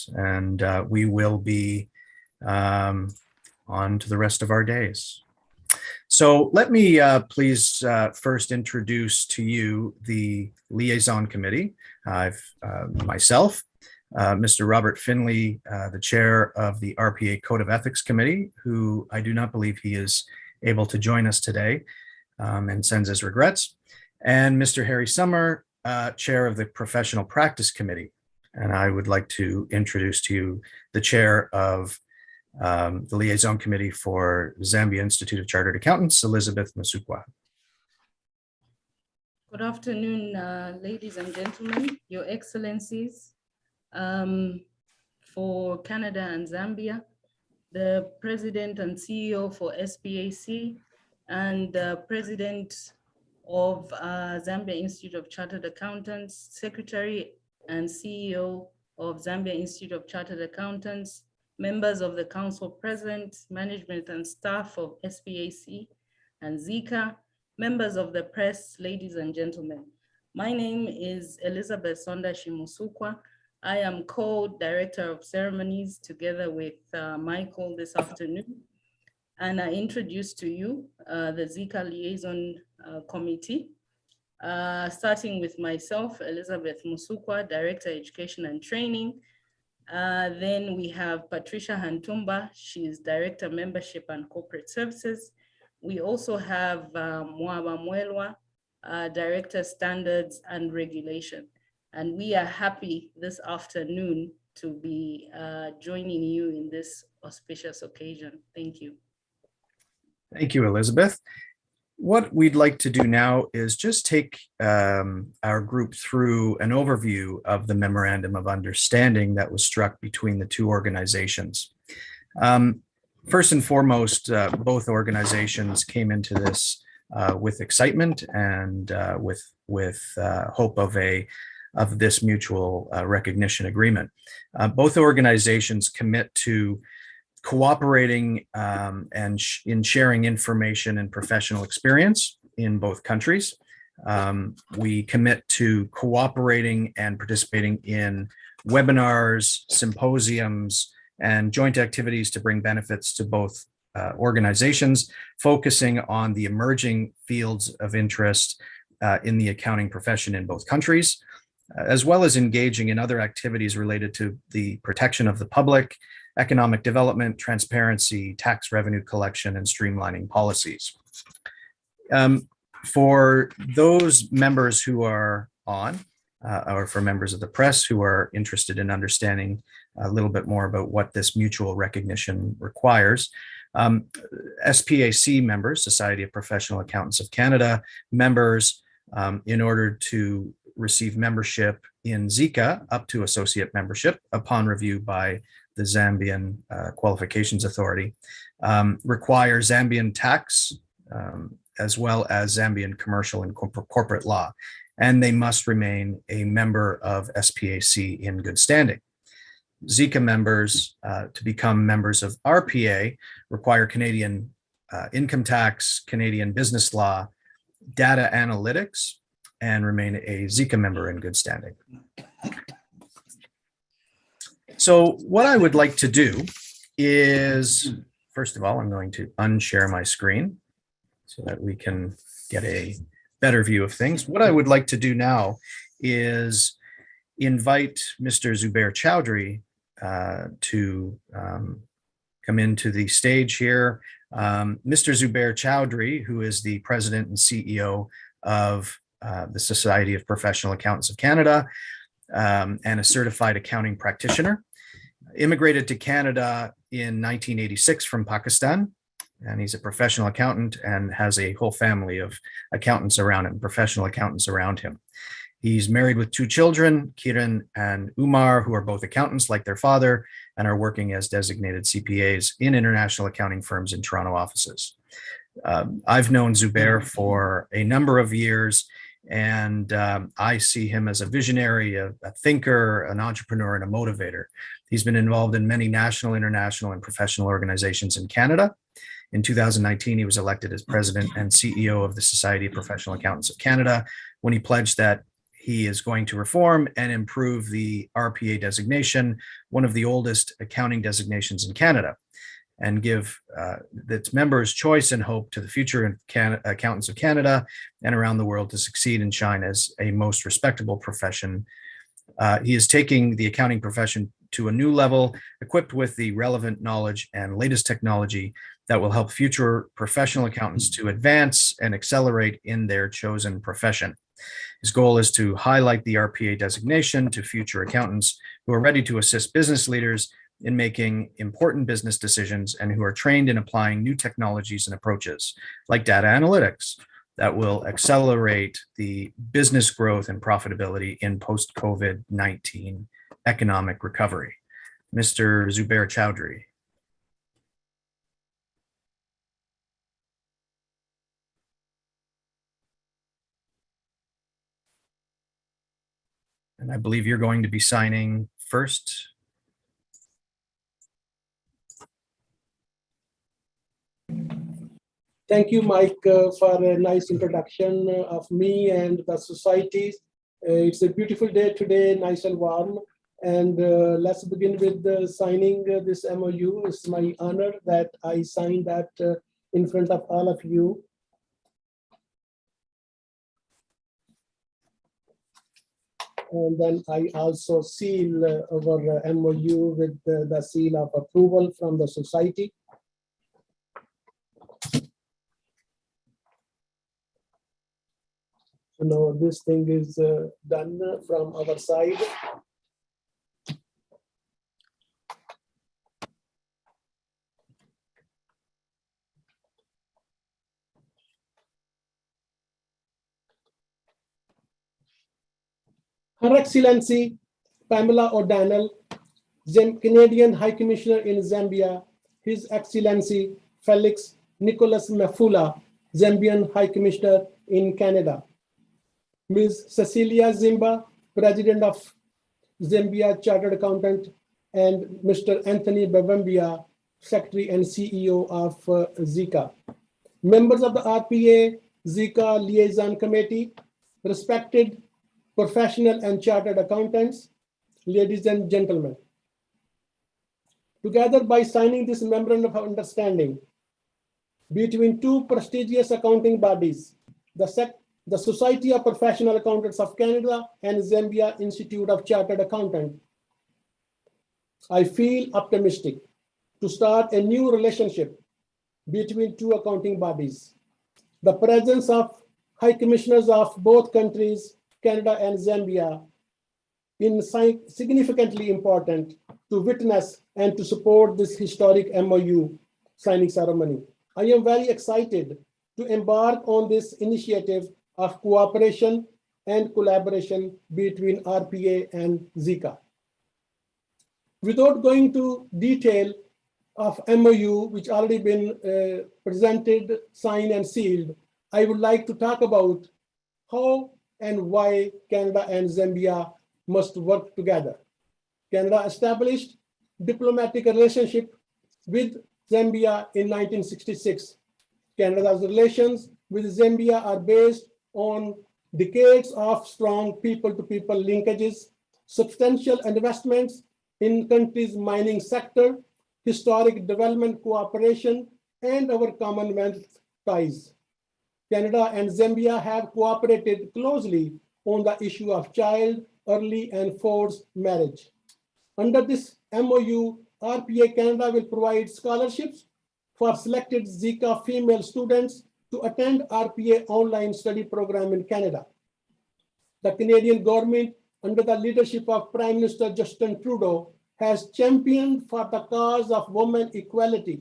accountants, and we will be on to the rest of our days. So let me please first introduce to you the Liaison Committee. I've myself, Mr. Robert Finley, the chair of the RPA Code of Ethics Committee, who I do not believe he is able to join us today, and sends his regrets, and Mr. Harry Summer, chair of the Professional Practice Committee. And I would like to introduce to you the chair of the Liaison Committee for Zambia Institute of Chartered Accountants, Elizabeth Musukwa. Good afternoon, ladies and gentlemen, Your Excellencies. For Canada and Zambia, the President and CEO for SPAC, and the President of Zambia Institute of Chartered Accountants, Secretary and CEO of Zambia Institute of Chartered Accountants, members of the Council present, management and staff of SPAC and ZICA, members of the press, ladies and gentlemen. My name is Elizabeth Sondashi Musukwa. I am co-director of ceremonies together with Michael this afternoon. And I introduce to you the ZICA Liaison Committee, starting with myself, Elizabeth Musukwa, Director Education and Training. Then we have Patricia Hantumba, she is Director Membership and Corporate Services. We also have Mwaba Mwelwa, Director Standards and Regulation. And we are happy this afternoon to be joining you in this auspicious occasion. Thank you. Thank you, Elizabeth. What we'd like to do now is just take our group through an overview of the Memorandum of Understanding that was struck between the two organizations. First and foremost, both organizations came into this with excitement and with hope of this mutual recognition agreement. Both organizations commit to cooperating and in sharing information and professional experience in both countries. We commit to cooperating and participating in webinars, symposiums, and joint activities to bring benefits to both organizations, focusing on the emerging fields of interest in the accounting profession in both countries, as well as engaging in other activities related to the protection of the public, economic development, transparency, tax revenue collection, and streamlining policies. For those members who are on, or for members of the press who are interested in understanding a little bit more about what this mutual recognition requires, SPAC members, Society of Professional Accountants of Canada members, in order to receive membership in ZICA up to associate membership upon review by the Zambian Qualifications Authority, require Zambian tax as well as Zambian commercial and corporate law, and they must remain a member of SPAC in good standing. ZICA members, to become members of RPA, require Canadian income tax, Canadian business law, data analytics, and remain a ZICA member in good standing. So what I would like to do is, first of all, I'm going to unshare my screen so that we can get a better view of things. What I would like to do now is invite Mr. Zubair Chowdhury to come into the stage here. Mr. Zubair Chowdhury, who is the president and CEO of the Society of Professional Accountants of Canada, and a certified accounting practitioner, immigrated to Canada in 1986 from Pakistan, and he's a professional accountant and has a whole family of accountants around him, professional accountants around him. He's married with 2 children, Kiran and Umar, who are both accountants like their father and are working as designated CPAs in international accounting firms in Toronto offices. I've known Zubair for a number of years, and I see him as a visionary, a thinker, an entrepreneur, and a motivator. He's been involved in many national, international, and professional organizations in Canada. In 2019, he was elected as president and CEO of the Society of Professional Accountants of Canada, when he pledged that he is going to reform and improve the RPA designation, one of the oldest accounting designations in Canada, and give its members choice and hope to the future accountants of Canada and around the world to succeed and shine as a most respectable profession. He is taking the accounting profession to a new level, equipped with the relevant knowledge and latest technology that will help future professional accountants to advance and accelerate in their chosen profession. His goal is to highlight the RPA designation to future accountants who are ready to assist business leaders in making important business decisions and who are trained in applying new technologies and approaches like data analytics that will accelerate the business growth and profitability in post-COVID-19 economic recovery. Mr. Zubair Chowdhury. And I believe you're going to be signing first. Thank you, Mike, for a nice introduction of me and the society. It's a beautiful day today, nice and warm. And let's begin with signing this MOU. It's my honor that I signed that in front of all of you. And then I also seal our MOU with the seal of approval from the society. So now this thing is done from our side. Her Excellency Pamela O'Donnell, Canadian High Commissioner in Zambia, His Excellency Felix Nicholas Mafula, Zambian High Commissioner in Canada, Ms. Cecilia Zimba, President of Zambia Chartered Accountant, and Mr. Anthony Bavambia, Secretary and CEO of ZICA. Members of the RPA, ZICA Liaison Committee, respected professional and chartered accountants, ladies and gentlemen. Together, by signing this Memorandum of Understanding between two prestigious accounting bodies, the Society of Professional Accountants of Canada and Zambia Institute of Chartered Accountants, I feel optimistic to start a new relationship between two accounting bodies. The presence of High Commissioners of both countries, Canada and Zambia, is significantly important to witness and to support this historic MOU signing ceremony. I am very excited to embark on this initiative of cooperation and collaboration between RPA and ZICA. Without going to detail of MOU, which already been presented, signed, and sealed, I would like to talk about how and why Canada and Zambia must work together. Canada established diplomatic relationship with Zambia in 1966. Canada's relations with Zambia are based on decades of strong people-to-people linkages, substantial investments in country's mining sector, historic development cooperation, and our Commonwealth ties. Canada and Zambia have cooperated closely on the issue of child, early, and forced marriage. Under this MOU, RPA Canada will provide scholarships for selected ZICA female students to attend RPA online study program in Canada. The Canadian government, under the leadership of Prime Minister Justin Trudeau, has championed for the cause of women equality,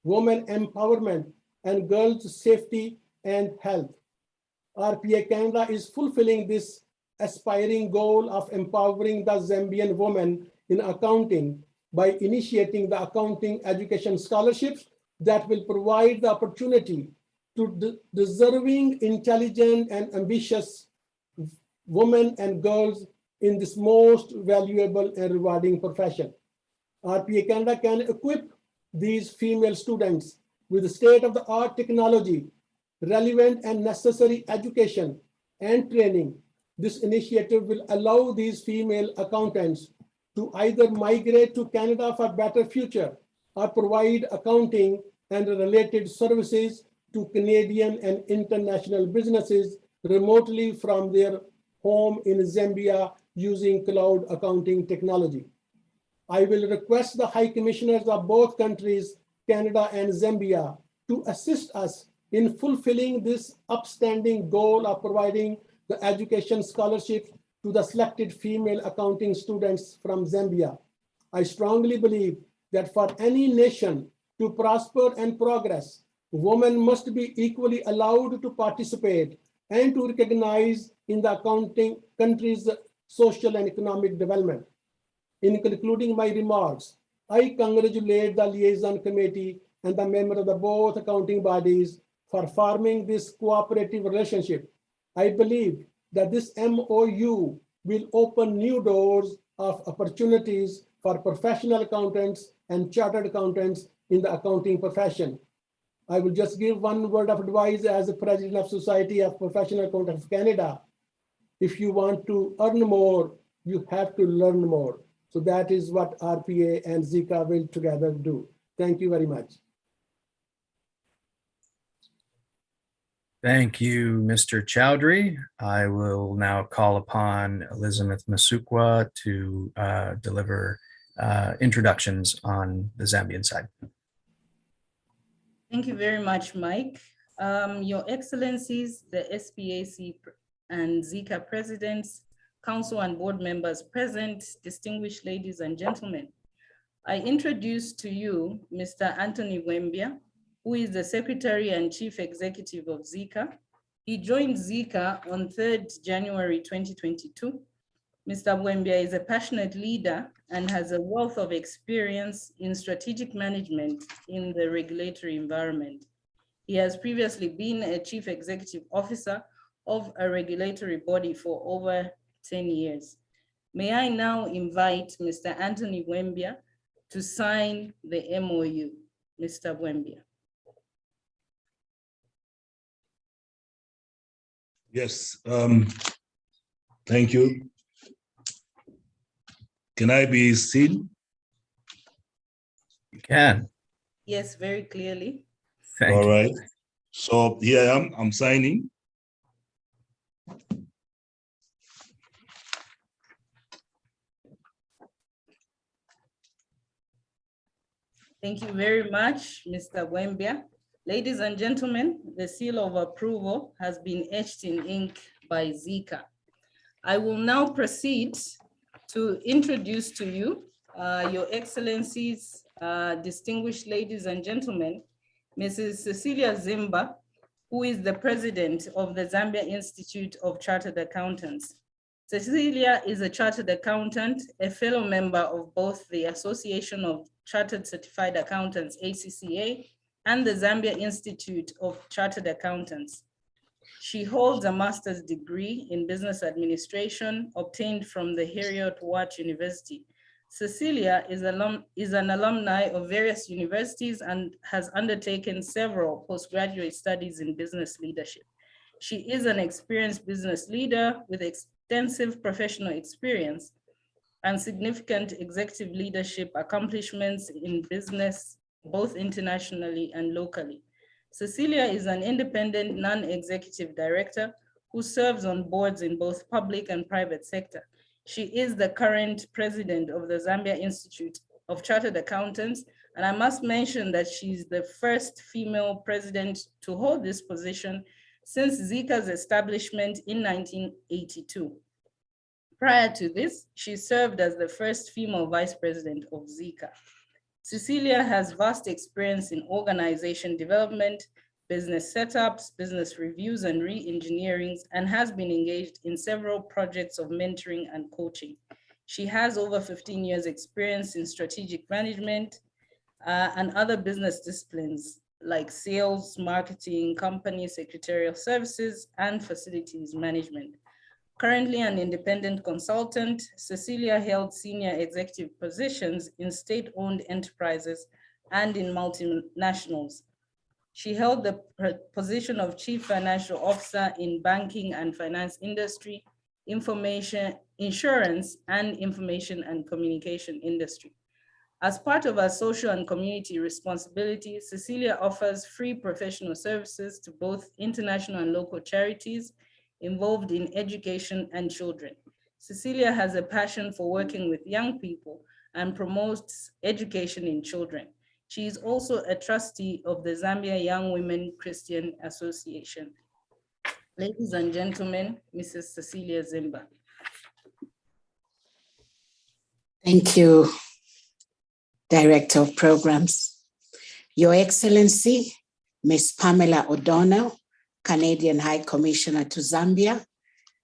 women empowerment, and girls' safety and health. RPA Canada is fulfilling this aspiring goal of empowering the Zambian women in accounting by initiating the accounting education scholarships that will provide the opportunity to deserving, intelligent, and ambitious women and girls in this most valuable and rewarding profession. RPA Canada can equip these female students with state-of-the-art technology, relevant and necessary education and training, This initiative will allow these female accountants to either migrate to Canada for a better future or provide accounting and related services to Canadian and international businesses remotely from their home in Zambia using cloud accounting technology. I will request the High Commissioners of both countries, Canada and Zambia, to assist us in fulfilling this upstanding goal of providing the education scholarship to the selected female accounting students from Zambia. I strongly believe that for any nation to prosper and progress, women must be equally allowed to participate and to recognize in the accounting country's social and economic development. In concluding my remarks, I congratulate the Liaison Committee and the members of the both accounting bodies for forming this cooperative relationship. I believe that this MOU will open new doors of opportunities for professional accountants and chartered accountants in the accounting profession. I will just give one word of advice as the President of Society of Professional Accountants of Canada. If you want to earn more, you have to learn more. So that is what RPA and ZICA will together do. Thank you very much. Thank you, Mr. Chowdhury. I will now call upon Elizabeth Masukwa to deliver introductions on the Zambian side. Thank you very much, Mike. Your Excellencies, the SPAC and ZICA presidents, council and board members present, distinguished ladies and gentlemen. I introduce to you Mr. Anthony Wembia, who is the Secretary and Chief Executive of ZICA. He joined ZICA on 3rd January 2022. Mr. Wembia is a passionate leader and has a wealth of experience in strategic management in the regulatory environment. He has previously been a Chief Executive Officer of a regulatory body for over 10 years. May I now invite Mr. Anthony Wembia to sign the MOU. Mr. Wembia. Yes, thank you. Can I be seen? You can. Yes, very clearly. Thank All you. right. So here I am, I'm signing. Thank you very much, Mr. Wembia. Ladies and gentlemen, the seal of approval has been etched in ink by ZICA. I will now proceed to introduce to you, Your Excellencies, distinguished ladies and gentlemen, Mrs. Cecilia Zimba, who is the president of the Zambia Institute of Chartered Accountants. Cecilia is a chartered accountant, a fellow member of both the Association of Chartered Certified Accountants, ACCA, and the Zambia Institute of Chartered Accountants. She holds a master's degree in business administration obtained from the Heriot-Watt University. Cecilia is an alumni of various universities and has undertaken several postgraduate studies in business leadership. She is an experienced business leader with extensive professional experience and significant executive leadership accomplishments in business, both internationally and locally. Cecilia is an independent non-executive director who serves on boards in both public and private sector. She is the current president of the Zambia Institute of Chartered Accountants, and I must mention that she's the first female president to hold this position since ZICA's establishment in 1982. Prior to this, she served as the first female vice president of ZICA. Cecilia has vast experience in organization development, business setups, business reviews and re-engineerings, and has been engaged in several projects of mentoring and coaching. She has over 15 years experience in strategic management and other business disciplines like sales, marketing, company secretarial services, and facilities management. Currently an independent consultant, Cecilia held senior executive positions in state-owned enterprises and in multinationals. She held the position of Chief Financial Officer in banking and finance industry insurance, and information and communication industry. As part of our social and community responsibility, Cecilia offers free professional services to both international and local charities involved in education and children. Cecilia has a passion for working with young people and promotes education in children. She is also a trustee of the Zambia Young Women Christian Association. Ladies and gentlemen, Mrs. Cecilia Zimba. Thank you, Director of Programs. Your Excellency, Ms. Pamela O'Donnell, Canadian High Commissioner to Zambia.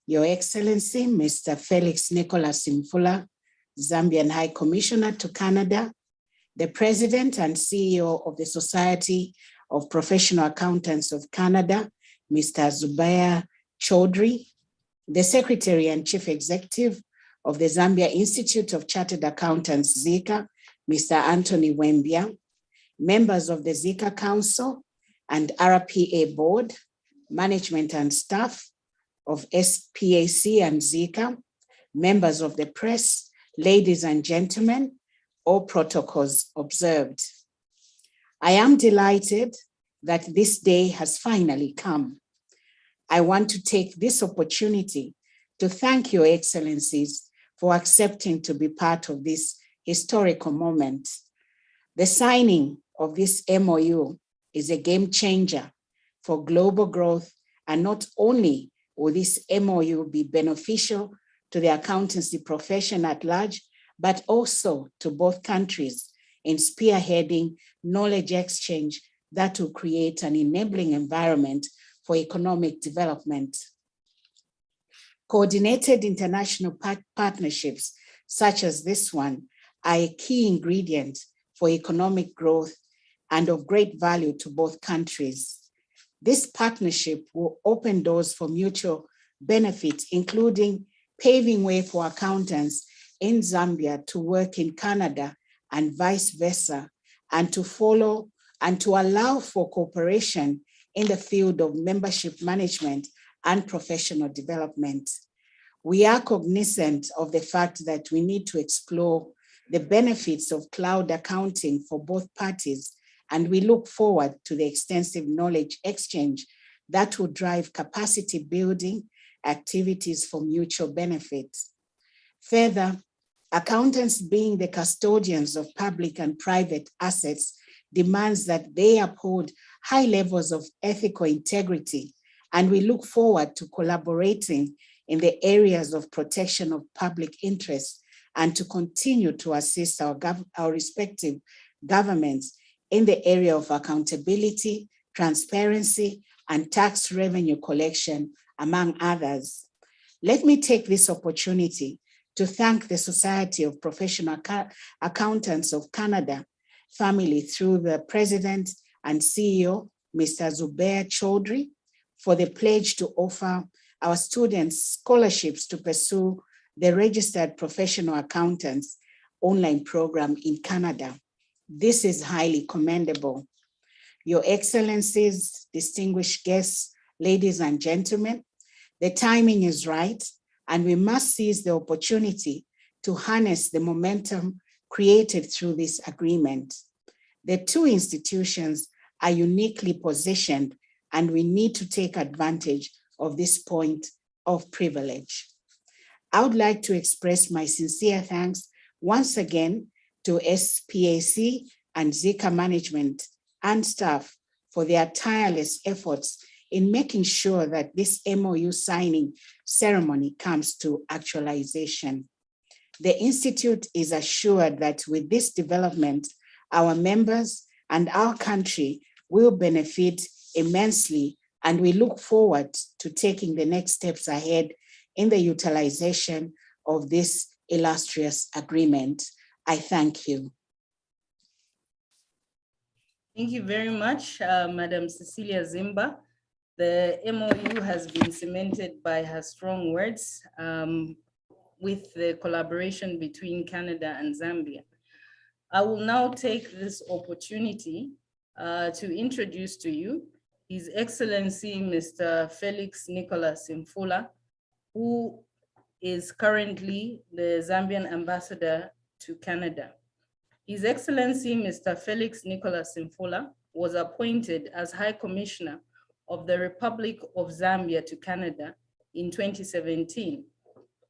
Your Excellency, Mr. Felix Nicholas Mfula, Zambian High Commissioner to Canada. The President and CEO of the Society of Professional Accountants of Canada, Mr. Zubaya Chaudhry. The Secretary and Chief Executive of the Zambia Institute of Chartered Accountants, ZICA, Mr. Anthony Wembia. Members of the ZICA Council and RPA Board, management and staff of SPAC and ZICA, members of the press, ladies and gentlemen, all protocols observed. I am delighted that this day has finally come. I want to take this opportunity to thank Your Excellencies for accepting to be part of this historical moment. The signing of this MOU is a game changer for global growth, and not only will this MOU be beneficial to the accountancy profession at large, but also to both countries in spearheading knowledge exchange that will create an enabling environment for economic development. Coordinated international partnerships such as this one are a key ingredient for economic growth and of great value to both countries. This partnership will open doors for mutual benefits, including paving way for accountants in Zambia to work in Canada and vice versa, and to follow and to allow for cooperation in the field of membership management and professional development. We are cognizant of the fact that we need to explore the benefits of cloud accounting for both parties, and we look forward to the extensive knowledge exchange that will drive capacity building activities for mutual benefit. Further, accountants being the custodians of public and private assets demands that they uphold high levels of ethical integrity, and we look forward to collaborating in the areas of protection of public interest and to continue to assist our respective governments in the area of accountability, transparency, and tax revenue collection, among others. Let me take this opportunity to thank the Society of Professional Accountants of Canada family through the President and CEO, Mr. Zubaya Chaudhry, for the pledge to offer our students scholarships to pursue the Registered Professional Accountants online program in Canada. This is highly commendable. Your Excellencies, distinguished guests, ladies and gentlemen, the timing is right, and we must seize the opportunity to harness the momentum created through this agreement. The two institutions are uniquely positioned, and we need to take advantage of this point of privilege. I would like to express my sincere thanks once again to SPAC and ZICA management and staff for their tireless efforts in making sure that this MOU signing ceremony comes to actualization. The Institute is assured that with this development, our members and our country will benefit immensely, and we look forward to taking the next steps ahead in the utilization of this illustrious agreement. I thank you. Thank you very much, Madam Cecilia Zimba. The MOU has been cemented by her strong words with the collaboration between Canada and Zambia. I will now take this opportunity to introduce to you His Excellency, Mr. Felix Nicholas Mfula, who is currently the Zambian ambassador to Canada. His Excellency, Mr. Felix Nicholas Simfula, was appointed as High Commissioner of the Republic of Zambia to Canada in 2017.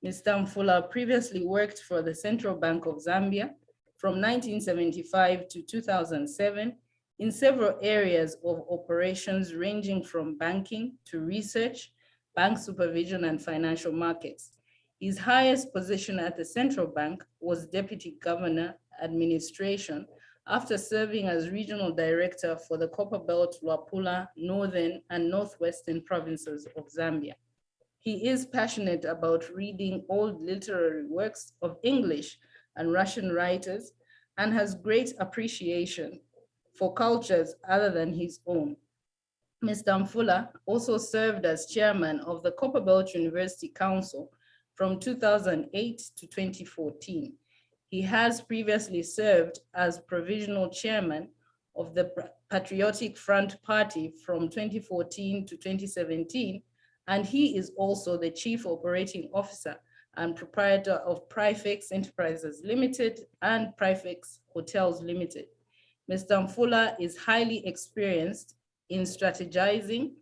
Mr. Mfula previously worked for the Central Bank of Zambia from 1975 to 2007 in several areas of operations ranging from banking to research, bank supervision, and financial markets. His highest position at the Central Bank was Deputy Governor Administration after serving as Regional Director for the Copperbelt, Luapula, Northern, and Northwestern provinces of Zambia. He is passionate about reading old literary works of English and Russian writers and has great appreciation for cultures other than his own. Mr. Mfula also served as chairman of the Copperbelt University Council from 2008 to 2014. He has previously served as provisional chairman of the Patriotic Front Party from 2014 to 2017, and he is also the Chief Operating Officer and proprietor of Prifex Enterprises Limited and Prifex Hotels Limited. Mr. Mfula is highly experienced in strategizing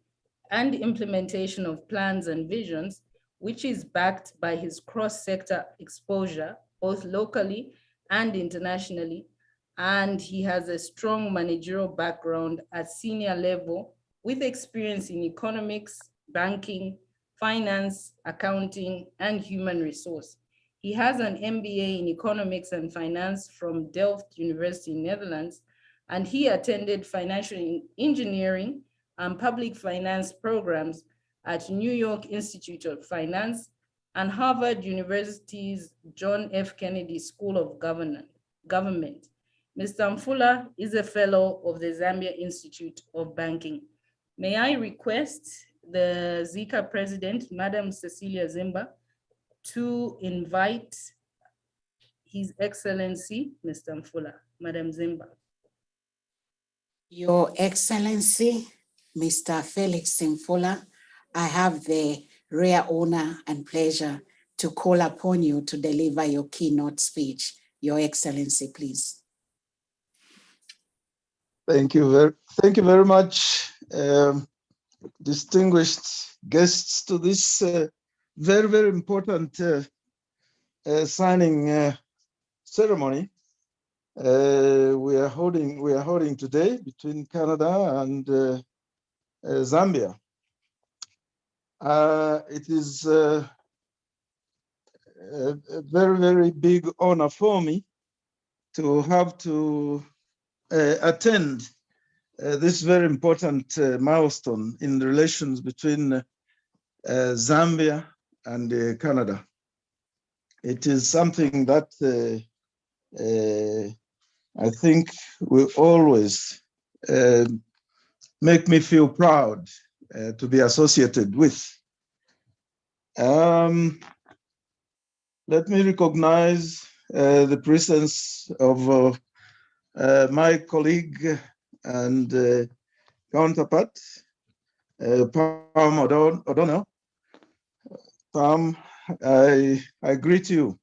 and implementation of plans and visions, which is backed by his cross-sector exposure, both locally and internationally. And he has a strong managerial background at senior level with experience in economics, banking, finance, accounting, and human resource. He has an MBA in economics and finance from Delft University, Netherlands, and he attended financial engineering and public finance programs at New York Institute of Finance and Harvard University's John F. Kennedy School of Government. Mr. Mfula is a fellow of the Zambia Institute of Banking. May I request the ZICA president, Madam Cecilia Zimba, to invite His Excellency, Mr. Mfula. Madam Zimba. Your Excellency, Mr. Felix Simfula, I have the rare honor and pleasure to call upon you to deliver your keynote speech. Your Excellency, please. Thank you very much, distinguished guests, to this very, very important signing ceremony we are holding today between Canada and Zambia. It is a very, very big honor for me to have to attend this very important milestone in relations between Zambia and Canada. It is something that I think will always make me feel proud to be associated with. Let me recognize the presence of my colleague and counterpart, Pamela O'donnell. Pam, I greet you.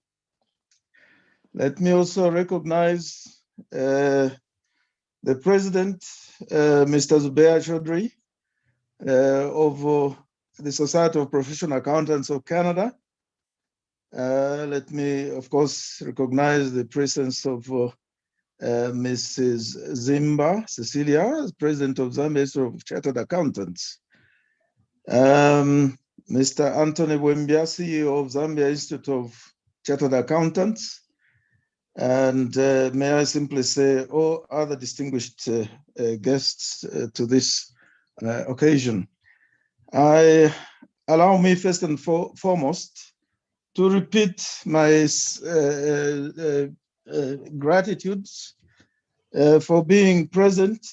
Let me also recognize the president, Mr. Zubair Chaudhry, of the Society of Professional Accountants of Canada. Let me, of course, recognize the presence of Mrs. Zimba, Cecilia, as president of Zambia Institute of Chartered Accountants. Mr. Anthony Wembia, CEO of Zambia Institute of Chartered Accountants. And may I simply say all other distinguished guests to this occasion. Allow me first and foremost to repeat my gratitudes for being present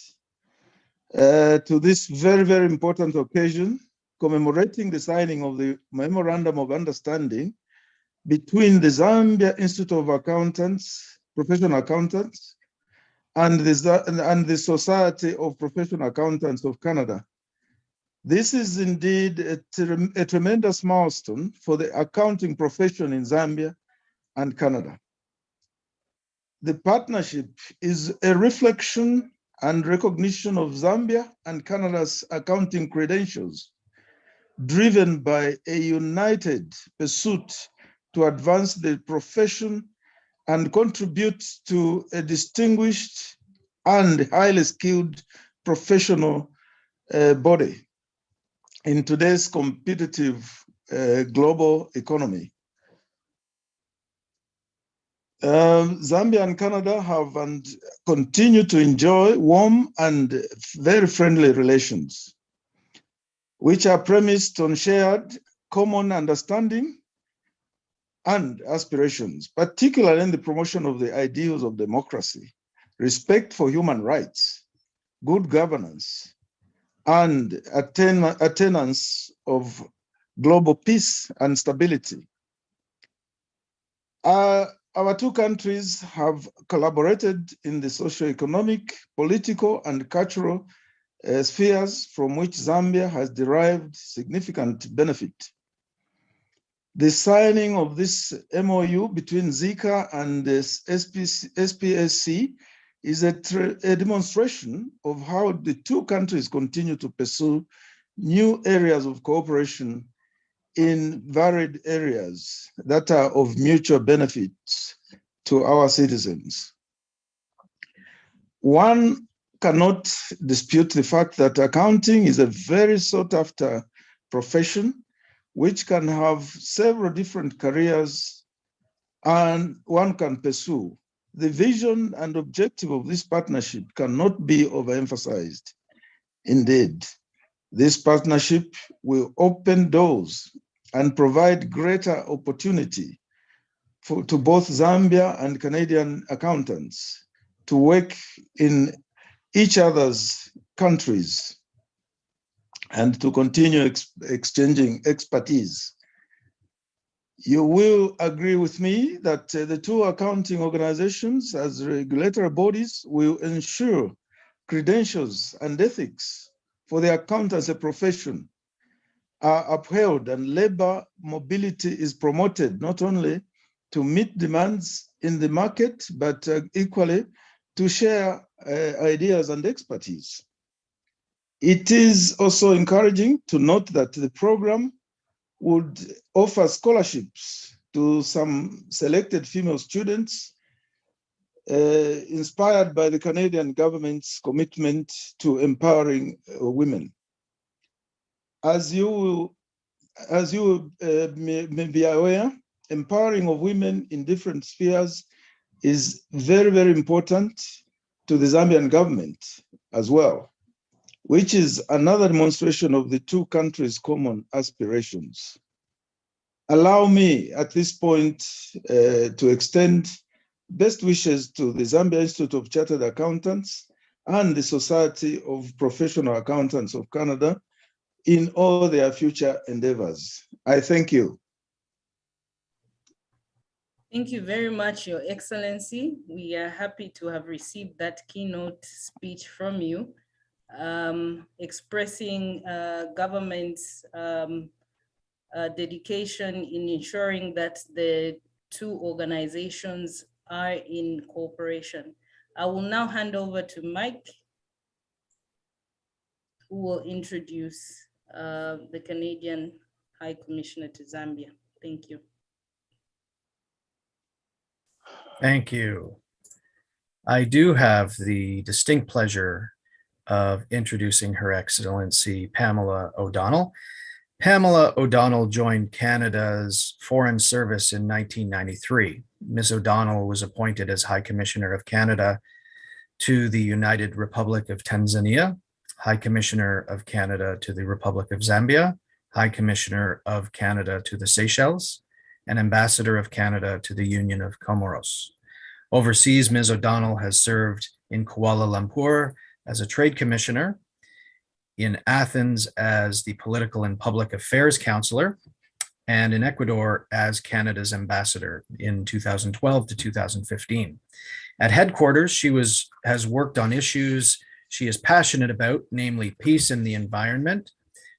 to this very, very important occasion, commemorating the signing of the Memorandum of Understanding between the Zambia Institute of Accountants, Professional Accountants, and the Society of Professional Accountants of Canada. This is indeed a tremendous milestone for the accounting profession in Zambia and Canada. The partnership is a reflection and recognition of Zambia and Canada's accounting credentials, driven by a united pursuit to advance the profession and contribute to a distinguished and highly skilled professional body in today's competitive global economy. Zambia and Canada have and continue to enjoy warm and very friendly relations, which are premised on shared common understanding and aspirations, particularly in the promotion of the ideals of democracy, respect for human rights, good governance, and attainance of global peace and stability. Our two countries have collaborated in the socio-economic, political, and cultural spheres from which Zambia has derived significant benefit. The signing of this MOU between ZICA and the SPAC is a demonstration of how the two countries continue to pursue new areas of cooperation in varied areas that are of mutual benefit to our citizens. One cannot dispute the fact that accounting is a very sought after profession which can have several different careers and one can pursue. The vision and objective of this partnership cannot be overemphasized. Indeed, this partnership will open doors and provide greater opportunity to both Zambia and Canadian accountants to work in each other's countries and to continue exchanging expertise. You will agree with me that the two accounting organizations as regulatory bodies will ensure credentials and ethics for the accountancy profession are upheld and labor mobility is promoted, not only to meet demands in the market, but equally to share ideas and expertise. It is also encouraging to note that the program would offer scholarships to some selected female students inspired by the Canadian government's commitment to empowering women. As you may be aware, empowering of women in different spheres is very, very important to the Zambian government as well, which is another demonstration of the two countries' common aspirations. Allow me at this point to extend best wishes to the Zambia Institute of Chartered Accountants and the Society of Professional Accountants of Canada in all their future endeavors. I thank you. Thank you very much, Your Excellency. We are happy to have received that keynote speech from you, expressing government's dedication in ensuring that the two organizations are in cooperation. I will now hand over to Mike, who will introduce the Canadian High Commissioner to Zambia. Thank you. Thank you. I do have the distinct pleasure of introducing Her Excellency Pamela O'Donnell. Pamela O'Donnell joined Canada's Foreign Service in 1993. Ms. O'Donnell was appointed as High Commissioner of Canada to the United Republic of Tanzania, High Commissioner of Canada to the Republic of Zambia, High Commissioner of Canada to the Seychelles, and Ambassador of Canada to the Union of Comoros. Overseas, Ms. O'Donnell has served in Kuala Lumpur as a Trade Commissioner, in Athens as the Political and Public Affairs Counselor, and in Ecuador as Canada's Ambassador in 2012 to 2015. At headquarters, she has worked on issues she is passionate about, namely peace and the environment.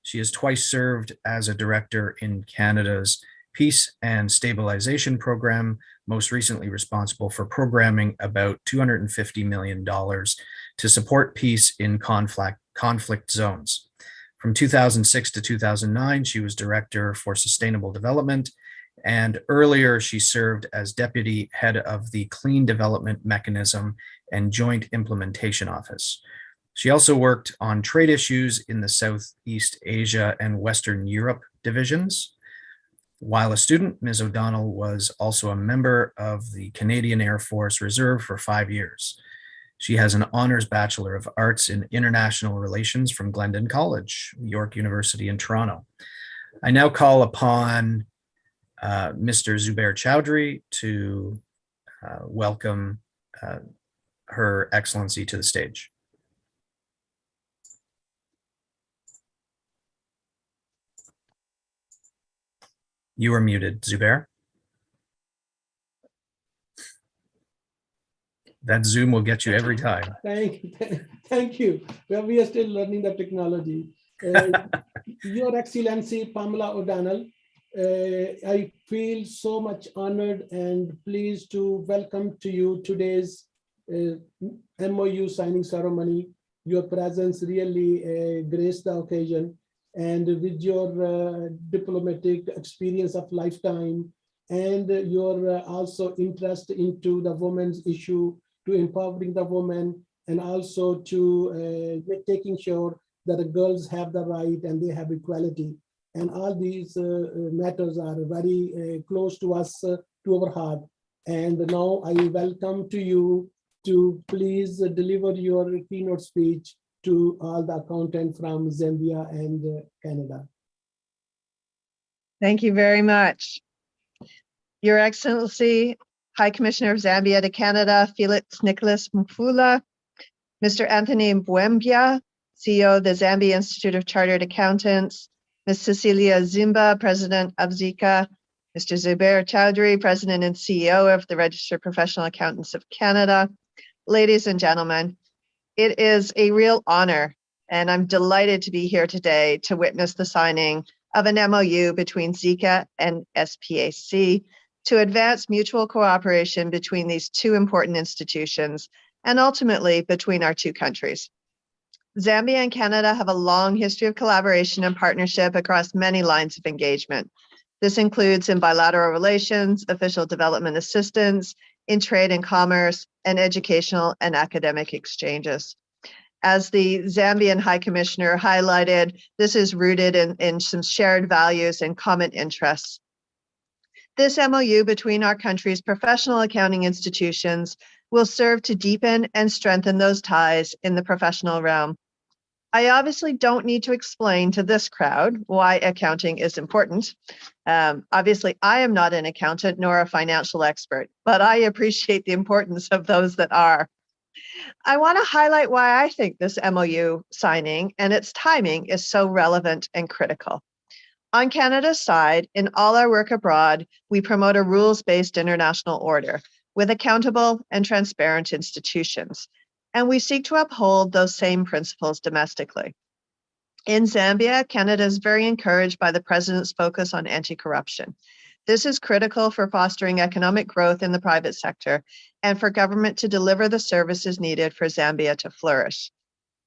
She has twice served as a director in Canada's Peace and Stabilization Program, most recently responsible for programming about $250 million to support peace in conflict zones. From 2006 to 2009, she was Director for Sustainable Development, and earlier she served as Deputy Head of the Clean Development Mechanism and Joint Implementation Office. She also worked on trade issues in the Southeast Asia and Western Europe divisions. While a student, Ms. O'Donnell was also a member of the Canadian Air Force Reserve for 5 years. She has an Honors Bachelor of Arts in International Relations from Glendon College, York University in Toronto. I now call upon Mr. Zubair Chowdhury to welcome Her Excellency to the stage. You are muted, Zubair. That Zoom will get you every time. Thank you. Well, we are still learning the technology. Your Excellency, Pamela O'Donnell, I feel so much honored and pleased to welcome to you today's MOU signing ceremony. Your presence really graced the occasion. And with your diplomatic experience of lifetime and your also interest into the women's issue, to empowering the women, and also to taking sure that the girls have the right and they have equality. And all these matters are very close to us, to our heart. And now I welcome to you to please deliver your keynote speech to all the accountant from Zambia and Canada. Thank you very much. Your Excellency, High Commissioner of Zambia to Canada, Felix Nicholas Mfula, Mr. Anthony Mbwembia, CEO of the Zambia Institute of Chartered Accountants, Ms. Cecilia Zimba, President of ZICA, Mr. Zubair Chowdhury, President and CEO of the Registered Professional Accountants of Canada. Ladies and gentlemen, it is a real honor, and I'm delighted to be here today to witness the signing of an MOU between ZICA and SPAC to advance mutual cooperation between these two important institutions and ultimately between our two countries. Zambia and Canada have a long history of collaboration and partnership across many lines of engagement. This includes in bilateral relations, official development assistance, in trade and commerce, and educational and academic exchanges. As the Zambian High Commissioner highlighted, this is rooted in some shared values and common interests. This MOU between our country's professional accounting institutions will serve to deepen and strengthen those ties in the professional realm. I obviously don't need to explain to this crowd why accounting is important. Obviously, I am not an accountant nor a financial expert, but I appreciate the importance of those that are. I want to highlight why I think this MOU signing and its timing is so relevant and critical. On Canada's side, in all our work abroad, we promote a rules-based international order with accountable and transparent institutions, and we seek to uphold those same principles domestically. In Zambia, Canada is very encouraged by the President's focus on anti-corruption. This is critical for fostering economic growth in the private sector and for government to deliver the services needed for Zambia to flourish.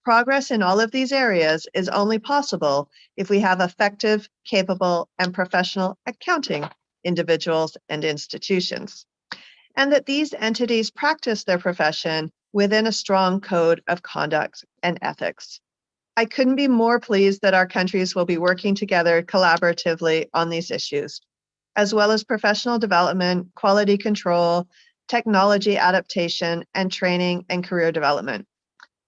Progress in all of these areas is only possible if we have effective, capable, and professional accounting individuals and institutions, and that these entities practice their profession within a strong code of conduct and ethics. I couldn't be more pleased that our countries will be working together collaboratively on these issues, as well as professional development, quality control, technology adaptation, and training and career development.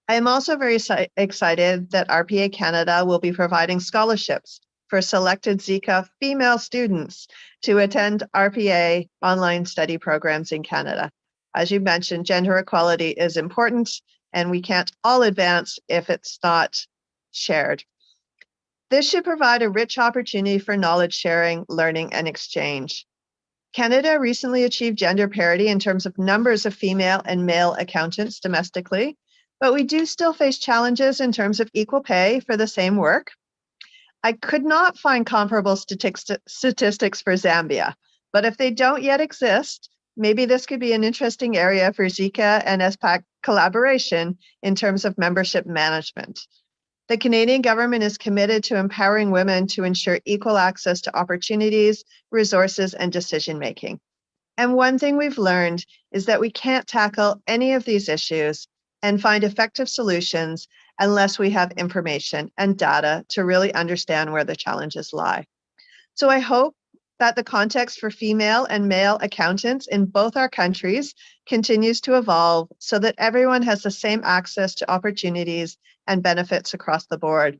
I am also very excited that RPA Canada will be providing scholarships for selected ZICA female students to attend RPA online study programs in Canada. As you mentioned, gender equality is important, and we can't all advance if it's not shared. This should provide a rich opportunity for knowledge sharing, learning, and exchange. Canada recently achieved gender parity in terms of numbers of female and male accountants domestically, but we do still face challenges in terms of equal pay for the same work. I could not find comparable statistics for Zambia, but if they don't yet exist, maybe this could be an interesting area for ZICA and SPAC collaboration in terms of membership management. The Canadian government is committed to empowering women to ensure equal access to opportunities, resources, and decision-making. And one thing we've learned is that we can't tackle any of these issues and find effective solutions unless we have information and data to really understand where the challenges lie. So I hope that the context for female and male accountants in both our countries continues to evolve so that everyone has the same access to opportunities and benefits across the board.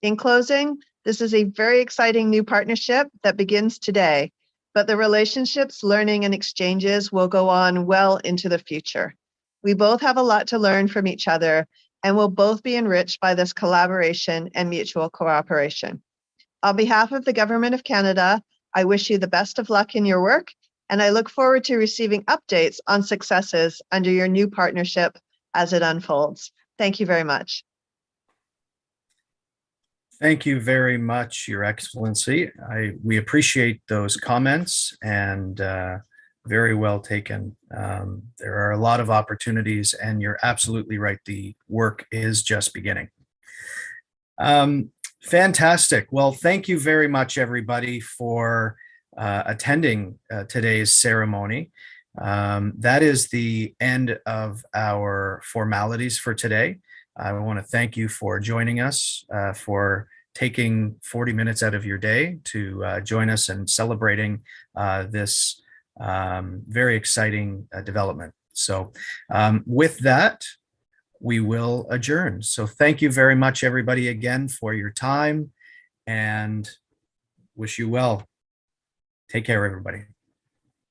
In closing, this is a very exciting new partnership that begins today, but the relationships, learning, and exchanges will go on well into the future. We both have a lot to learn from each other, and will both be enriched by this collaboration and mutual cooperation. On behalf of the Government of Canada, I wish you the best of luck in your work, and I look forward to receiving updates on successes under your new partnership as it unfolds. Thank you very much. Thank you very much, Your Excellency. We appreciate those comments, and very well taken. There are a lot of opportunities, and you're absolutely right. The work is just beginning. Fantastic. Well, thank you very much, everybody, for attending today's ceremony. That is the end of our formalities for today. I want to thank you for joining us, for taking 40 minutes out of your day to join us and celebrating this very exciting development. So with that, we will adjourn. So thank you very much, everybody, again for your time, and wish you well. Take care, everybody.